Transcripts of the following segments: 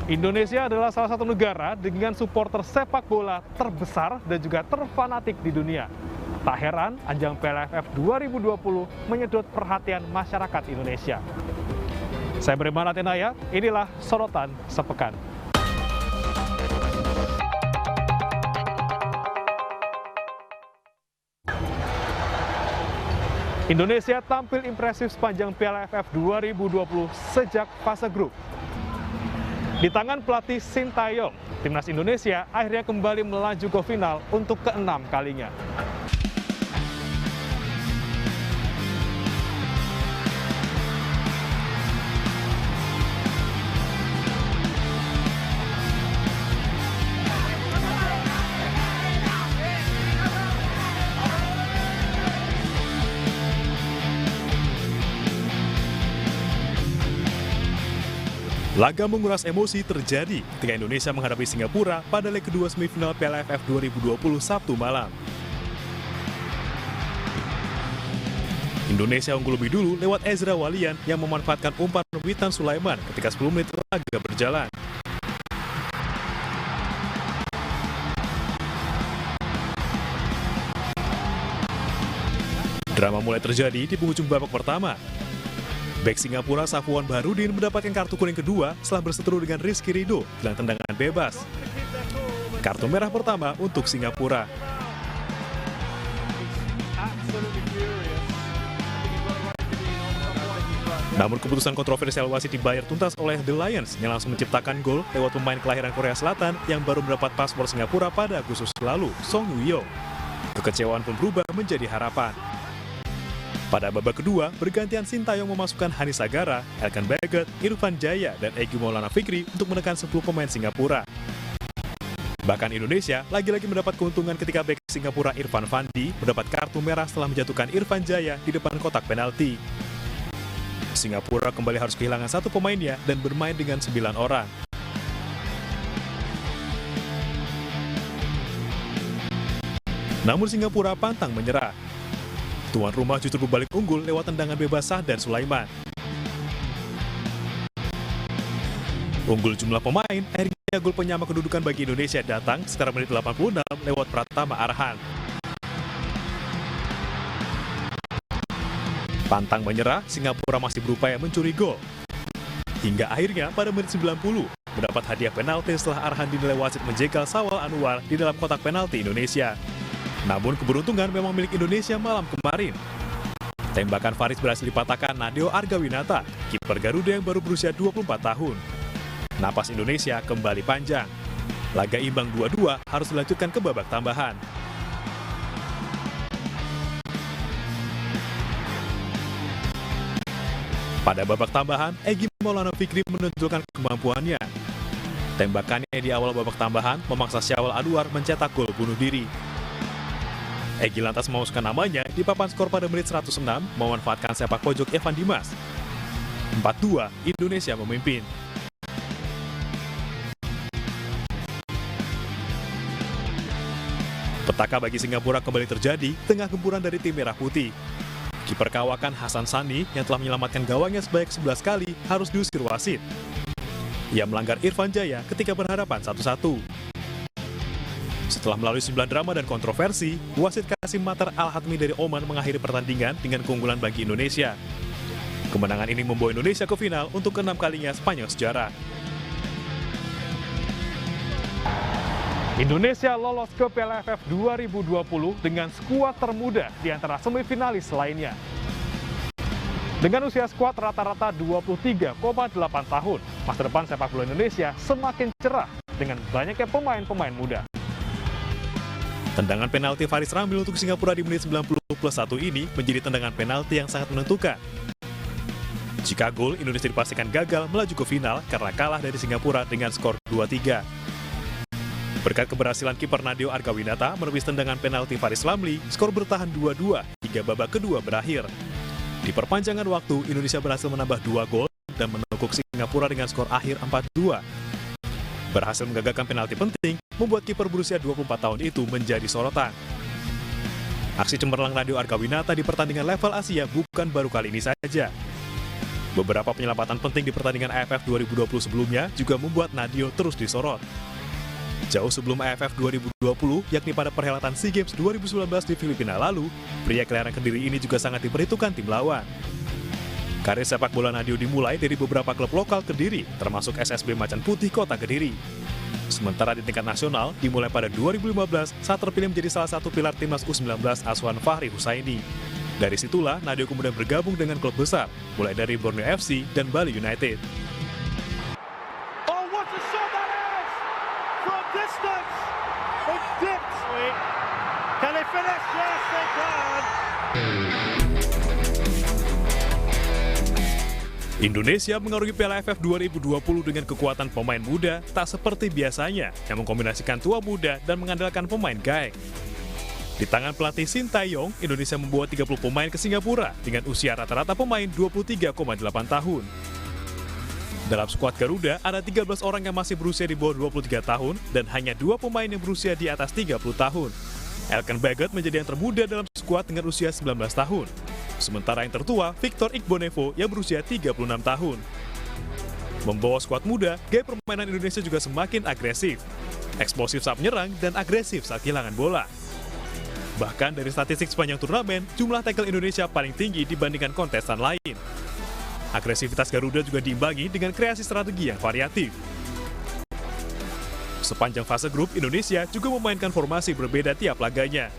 Indonesia adalah salah satu negara dengan supporter sepak bola terbesar dan juga terfanatik di dunia. Tak heran, ajang Piala AFF 2020 menyedot perhatian masyarakat Indonesia. Saya Beriman Atenaya, inilah Sorotan Sepekan. Indonesia tampil impresif sepanjang Piala AFF 2020 sejak fase grup. Di tangan pelatih Sintayong, timnas Indonesia akhirnya kembali melaju ke final untuk ke-6 kalinya. Laga menguras emosi terjadi ketika Indonesia menghadapi Singapura pada leg kedua semifinal Piala AFF 2020 Sabtu malam. Indonesia unggul lebih dulu lewat Ezra Walian yang memanfaatkan umpan Witan Sulaiman ketika 10 menit laga berjalan. Drama mulai terjadi di penghujung babak pertama. Bek Singapura Safwan Baharudin mendapatkan kartu kuning kedua setelah berseteru dengan Rizky Ridho dalam tendangan bebas. Kartu merah pertama untuk Singapura. Namun keputusan kontroversial wasit dibayar tuntas oleh The Lions yang langsung menciptakan gol lewat pemain kelahiran Korea Selatan yang baru mendapat paspor Singapura pada Agustus lalu, Song Woo-yeong. Kekecewaan pun berubah menjadi harapan. Pada babak kedua, bergantian Sintayong memasukkan Hanis Sagara, Elkan Baggett, Irfan Jaya, dan Egy Maulana Fikri untuk menekan 10 pemain Singapura. Bahkan Indonesia lagi-lagi mendapat keuntungan ketika bek Singapura Irfan Fandi mendapat kartu merah setelah menjatuhkan Irfan Jaya di depan kotak penalti. Singapura kembali harus kehilangan satu pemainnya dan bermain dengan 9 orang. Namun Singapura pantang menyerah. Tuan rumah justru berbalik unggul lewat tendangan bebas Sahdan Sulaiman. Unggul jumlah pemain, akhirnya gol penyama kedudukan bagi Indonesia datang sekitar menit 86 lewat Pratama Arhan. Pantang menyerah, Singapura masih berupaya mencuri gol. Hingga akhirnya pada menit 90, mendapat hadiah penalti setelah Arhan dinilai wasit menjegal Sawal Anwar di dalam kotak penalti Indonesia. Namun keberuntungan memang milik Indonesia malam kemarin. Tembakan Faris berhasil dipatahkan Nadeo Argawinata, kiper Garuda yang baru berusia 24 tahun. Napas Indonesia kembali panjang. Laga imbang 2-2 harus dilanjutkan ke babak tambahan. Pada babak tambahan, Egy Maulana Fikri menunjukkan kemampuannya. Tembakannya di awal babak tambahan memaksa Syawal Anwar mencetak gol bunuh diri. Egy lantas memasukkan namanya di papan skor pada menit 106 memanfaatkan sepak pojok Evan Dimas. 4-2, Indonesia memimpin. Petaka bagi Singapura kembali terjadi tengah gempuran dari tim Merah Putih. Kiper kawakan Hasan Sani yang telah menyelamatkan gawangnya sebanyak 11 kali harus diusir wasit. Ia melanggar Irfan Jaya ketika berhadapan 1-1. Setelah melalui 9 drama dan kontroversi, wasit Kasim Matar Al-Hatmi dari Oman mengakhiri pertandingan dengan keunggulan bagi Indonesia. Kemenangan ini membawa Indonesia ke final untuk ke-6 kalinya sepanjang sejarah. Indonesia lolos ke Piala AFF 2020 dengan skuad termuda di antara semifinalis lainnya. Dengan usia skuad rata-rata 23,8 tahun, masa depan sepak bola Indonesia semakin cerah dengan banyaknya pemain-pemain muda. Tendangan penalti Faris Rambil untuk Singapura di menit 90+1 ini menjadi tendangan penalti yang sangat menentukan. Jika gol, Indonesia dipastikan gagal melaju ke final karena kalah dari Singapura dengan skor 2-3. Berkat keberhasilan kiper Nadeo Argawinata menepis tendangan penalti Faris Ramli, skor bertahan 2-2 hingga babak kedua berakhir. Di perpanjangan waktu, Indonesia berhasil menambah 2 gol dan menekuk Singapura dengan skor akhir 4-2. Berhasil menggagalkan penalti penting, membuat kiper berusia 24 tahun itu menjadi sorotan. Aksi cemerlang Nadeo Argawinata di pertandingan level Asia bukan baru kali ini saja. Beberapa penyelamatan penting di pertandingan AFF 2020 sebelumnya juga membuat Nadeo terus disorot. Jauh sebelum AFF 2020, yakni pada perhelatan SEA Games 2019 di Filipina lalu, pria kelahiran Kediri ini juga sangat diperhitungkan tim lawan. Karir sepak bola Nadeo dimulai dari beberapa klub lokal Kediri, termasuk SSB Macan Putih Kota Kediri. Sementara di tingkat nasional, dimulai pada 2015 saat terpilih menjadi salah satu pilar timnas U19 asuhan Fahri Husaini. Dari situlah, Nadeo kemudian bergabung dengan klub besar, mulai dari Borneo FC dan Bali United. Oh, what a shot that is! From distance! It dips! Can they finish? Yes, they can! Indonesia mengarungi Piala AFF 2020 dengan kekuatan pemain muda tak seperti biasanya yang mengkombinasikan tua muda dan mengandalkan pemain gaek. Di tangan pelatih Shin Tae-yong, Indonesia membawa 30 pemain ke Singapura dengan usia rata-rata pemain 23,8 tahun. Dalam skuad Garuda, ada 13 orang yang masih berusia di bawah 23 tahun dan hanya 2 pemain yang berusia di atas 30 tahun. Elkan Baggett menjadi yang termuda dalam skuad dengan usia 19 tahun. Sementara yang tertua, Victor Igbonevo yang berusia 36 tahun. Membawa skuad muda, gaya permainan Indonesia juga semakin agresif. Eksplosif saat menyerang dan agresif saat kehilangan bola. Bahkan dari statistik sepanjang turnamen, jumlah tackle Indonesia paling tinggi dibandingkan kontestan lain. Agresivitas Garuda juga diimbangi dengan kreasi strategi yang variatif. Sepanjang fase grup, Indonesia juga memainkan formasi berbeda tiap laganya.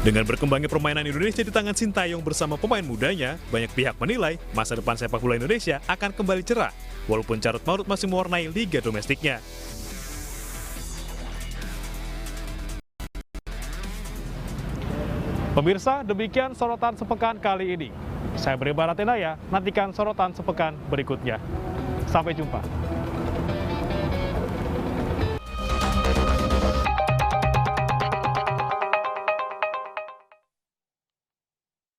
Dengan berkembangnya permainan Indonesia di tangan Shin Tae-yong bersama pemain mudanya, banyak pihak menilai masa depan sepak bola Indonesia akan kembali cerah, walaupun carut-marut masih mewarnai liga domestiknya. Pemirsa, demikian sorotan sepekan kali ini. Saya Beri Baratenaya, nantikan sorotan sepekan berikutnya. Sampai jumpa.